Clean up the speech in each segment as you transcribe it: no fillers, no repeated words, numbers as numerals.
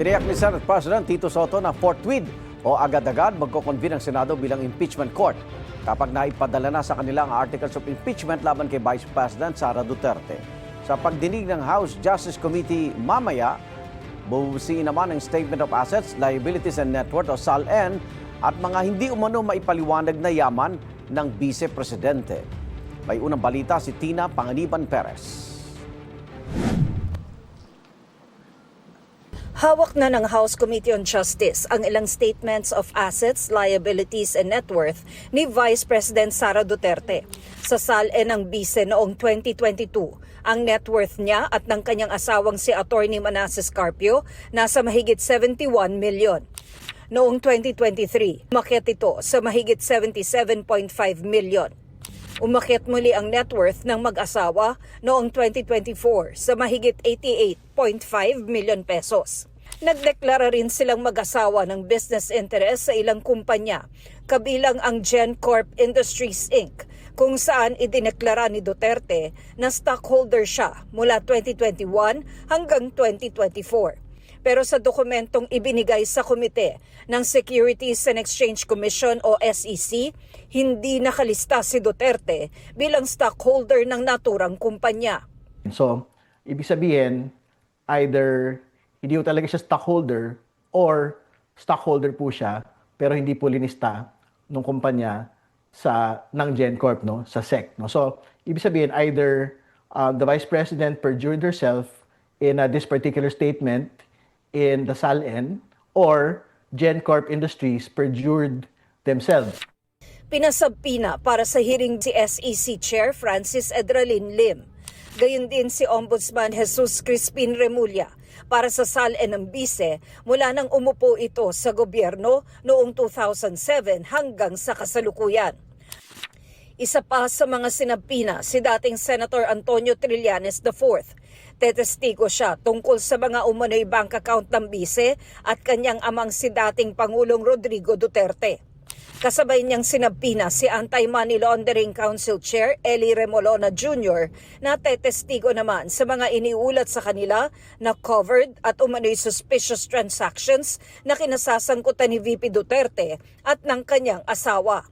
Tiniyak ni Senate President Tito Soto na forthwith o agad-agad magko-convene ang Senado bilang impeachment court kapag naipadala na sa kanila ang articles of impeachment laban kay Vice President Sara Duterte. Sa pagdinig ng House Justice Committee mamaya, bubusiin naman ang Statement of Assets, Liabilities and Net Worth o SALN at mga hindi umano maipaliwanag na yaman ng Vice Presidente. May unang balita si Tina Panganiban Perez. Hawak na ng House Committee on Justice ang ilang statements of assets, liabilities and net worth ni Vice President Sara Duterte. Sa SALN ng BISE noong 2022, ang net worth niya at ng kanyang asawang si Attorney Manasseh Carpio nasa mahigit 71 million. Noong 2023, umakyat ito sa mahigit 77.5 million. Umakyat muli ang net worth ng mag-asawa noong 2024 sa mahigit 88.5 million pesos. Nagdeklara rin silang mag-asawa ng business interest sa ilang kumpanya, kabilang ang GenCorp Industries Inc., kung saan idineklara ni Duterte na stockholder siya mula 2021 hanggang 2024. Pero sa dokumentong ibinigay sa komite ng Securities and Exchange Commission o SEC, hindi nakalista si Duterte bilang stockholder ng naturang kumpanya. So, ibig sabihin, either hindi po talaga siya stockholder or stockholder po siya pero hindi po linista ng kumpanya ng GenCorp, no, sa SEC. No? So, ibig sabihin, either the Vice President perjured herself in this particular statement in the SALN or GenCorp Industries perjured themselves. Pinasabpina para sa hearing si SEC Chair Francis Edralin Lim. Gayon din si Ombudsman Jesus Crispin Remulla para sa SALN ng BISE mula nang umupo ito sa gobyerno noong 2007 hanggang sa kasalukuyan. Isa pa sa mga sinabpina si dating Senator Antonio Trillanes IV. Tetestigo siya tungkol sa mga umano'y bank account ng BISE at kanyang amang si dating Pangulong Rodrigo Duterte. Kasabay niyang sinabpina si Anti-Money Laundering Council Chair Eli Remolona Jr. na tetestigo naman sa mga iniulat sa kanila na covered at umano'y suspicious transactions na kinasasangkutan ni VP Duterte at ng kanyang asawa.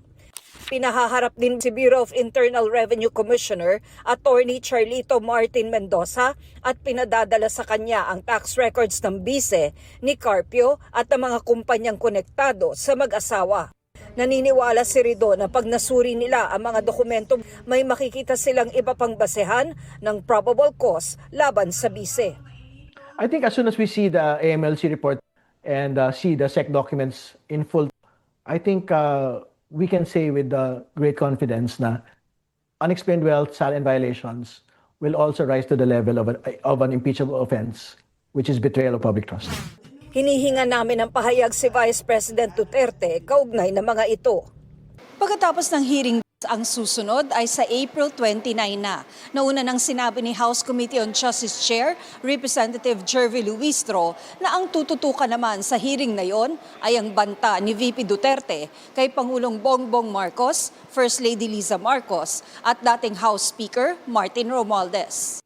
Pinahaharap din si Bureau of Internal Revenue Commissioner Attorney Charlito Martin Mendoza at pinadadala sa kanya ang tax records ng BISE ni Carpio at ng mga kumpanyang konektado sa mag-asawa. Naniniwala si Rido na pag nasuri nila ang mga dokumento, may makikita silang iba pang basehan ng probable cause laban sa BISE. I think as soon as we see the AMLC report and see the SEC documents in full, I think we can say with great confidence na unexplained wealth, SALN violations will also rise to the level of an impeachable offense, which is betrayal of public trust. Hinihinga namin ang pahayag si Vice President Duterte kaugnay ng mga ito. Pagkatapos ng hearing, ang susunod ay sa April 29 na. Nauna nang sinabi ni House Committee on Justice Chair, Representative Jervy Luistro, na ang tututukan naman sa hearing na yon ay ang banta ni VP Duterte kay Pangulong Bongbong Marcos, First Lady Liza Marcos at dating House Speaker Martin Romualdez.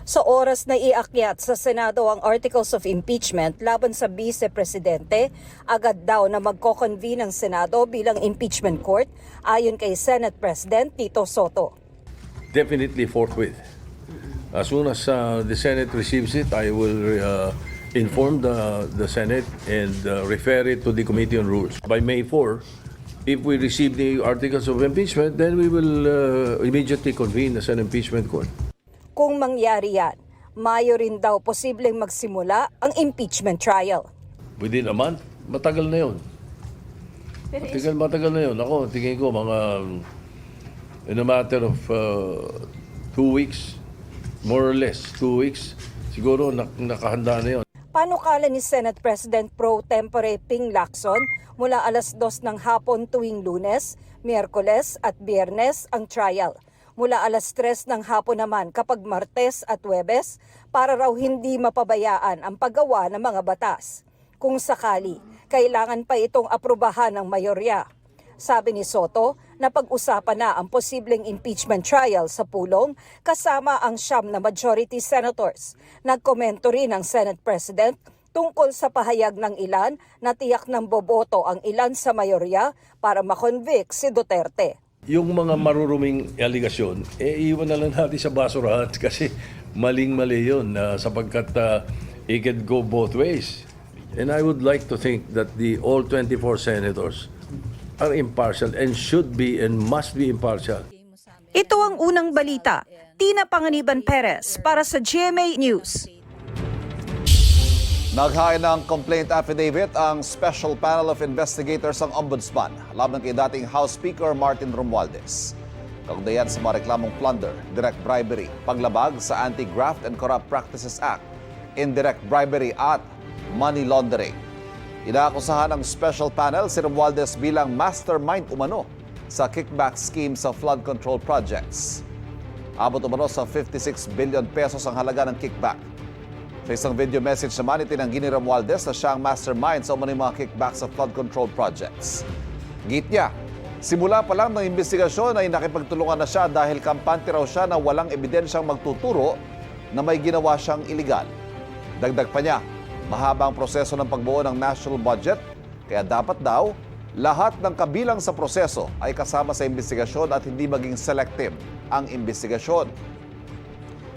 Sa oras na iakyat sa Senado ang Articles of Impeachment laban sa Vice Presidente, agad daw na magko-convene ang Senado bilang impeachment court ayon kay Senate President Tito Soto. Definitely forthwith. As soon as the Senate receives it, I will inform the Senate and refer it to the Committee on Rules. By May 4, if we receive the Articles of Impeachment, then we will immediately convene as an impeachment court. Kung mangyari yan, Mayo rin daw posibleng magsimula ang impeachment trial. Within a month, matagal na yun. Matagal na yun. Ako, tingin ko in a matter of 2 weeks, more or less 2 weeks, siguro nakahanda na yun. Panukala ni Senate President Pro Tempore Ping Lacson mula alas 2 ng hapon tuwing Lunes, Miyerkules at Biyernes ang trial. Mula alas 3 ng hapon naman kapag Martes at Huwebes para raw hindi mapabayaan ang paggawa ng mga batas. Kung sakali, kailangan pa itong aprubahan ng mayorya. Sabi ni Soto na pag-usapan na ang posibleng impeachment trial sa pulong kasama ang 9 na majority senators. Nagkomento rin ang Senate President tungkol sa pahayag ng ilan na tiyak ng boboto ang ilan sa mayorya para makonvict si Duterte. Yung mga maruruming aligasyon, iwan na lang natin sa basurahan kasi maling-mali yun sapagkat it can go both ways. And I would like to think that all 24 senators are impartial and should be and must be impartial. Ito ang unang balita. Tina Panganiban Perez para sa GMA News. Naghain ng complaint affidavit ang Special Panel of Investigators ng Ombudsman laban kay dating House Speaker Martin Romualdez. Kaugnayan sa mga reklamong plunder, direct bribery, paglabag sa Anti-Graft and Corrupt Practices Act, indirect bribery at money laundering. Inaakusahan ng Special Panel si Romualdez bilang mastermind umano sa kickback scheme sa flood control projects. Abot umano sa 56 billion pesos ang halaga ng kickback. Sa isang video message naman, itinanggi ni Romualdez na siya ang mastermind sa umanong mga kickback sa flood control projects. Git niya, simula pa lang ng investigasyon ay nakipagtulungan na siya dahil kampante raw siya na walang ebidensyang magtuturo na may ginawa siyang iligal. Dagdag pa niya, mahaba ang proseso ng pagbuo ng national budget, kaya dapat daw lahat ng kabilang sa proseso ay kasama sa investigasyon at hindi maging selective ang investigasyon.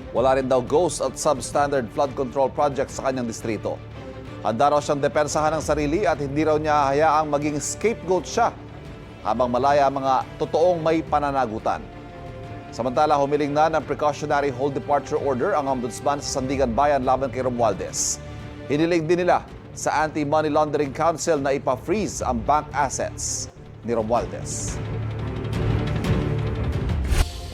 Wala rin daw ghost at substandard flood control projects sa kanyang distrito. Handa raw siyang depensahan ng sarili at hindi raw niya hayaang maging scapegoat siya habang malaya ang mga totoong may pananagutan. Samantala, humiling na ng precautionary hold departure order ang Ombudsman sa Sandigan Bayan laban kay Romualdez. Hiniling din nila sa Anti-Money Laundering Council na ipa-freeze ang bank assets ni Romualdez.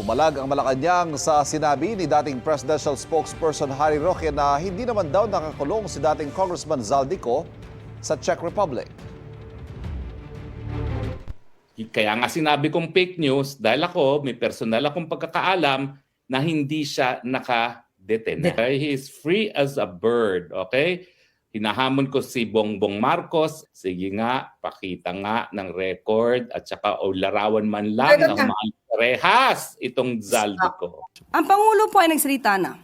Pumalag ang Malacanang sa sinabi ni dating presidential spokesperson Harry Roque na hindi naman daw nakakulong si dating Congressman Zaldico sa Czech Republic. Kaya nga sinabi kong fake news dahil ako may personal akong pagkakaalam na hindi siya naka-detain. Okay? He is free as a bird. Okay? Hinahamon ko si Bongbong Marcos. Sige nga, pakita nga ng record at saka o larawan man lang ng mga rehas itong Zaldico. Ang Pangulo po ay nagsalita na.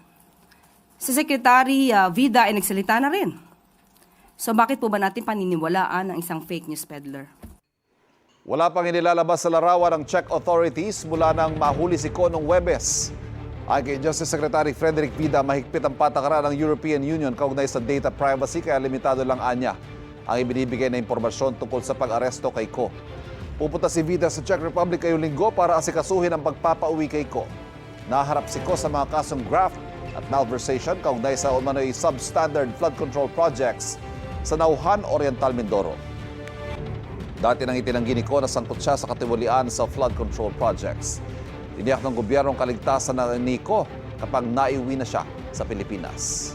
Si Secretary Vida ay nagsalita na rin. So bakit po ba natin paniniwalaan ang isang fake news peddler? Wala pang inilalabas sa larawan ng Czech authorities mula nang mahuli si Ko noong Huwebes. Ayon kay Justice Secretary Frederick Vida, mahigpit ang patakaran ng European Union kaugnay sa data privacy kaya limitado lang anya ang ibinibigay na impormasyon tungkol sa pag-aresto kay Ko. Pupunta si Vida sa Czech Republic ngayong linggo para asikasuhin ang pagpapauwi kay Ko. Naharap si Ko sa mga kasong graft at malversation kaugnay sa umano'y substandard flood control projects sa Nauhan Oriental, Mindoro. Dati nang itinanggi ni Ko na sangkot siya sa katiwalian sa flood control projects. Tiniyak ng gobyernong kaligtasan na ni Ko kapag naiuwi na siya sa Pilipinas.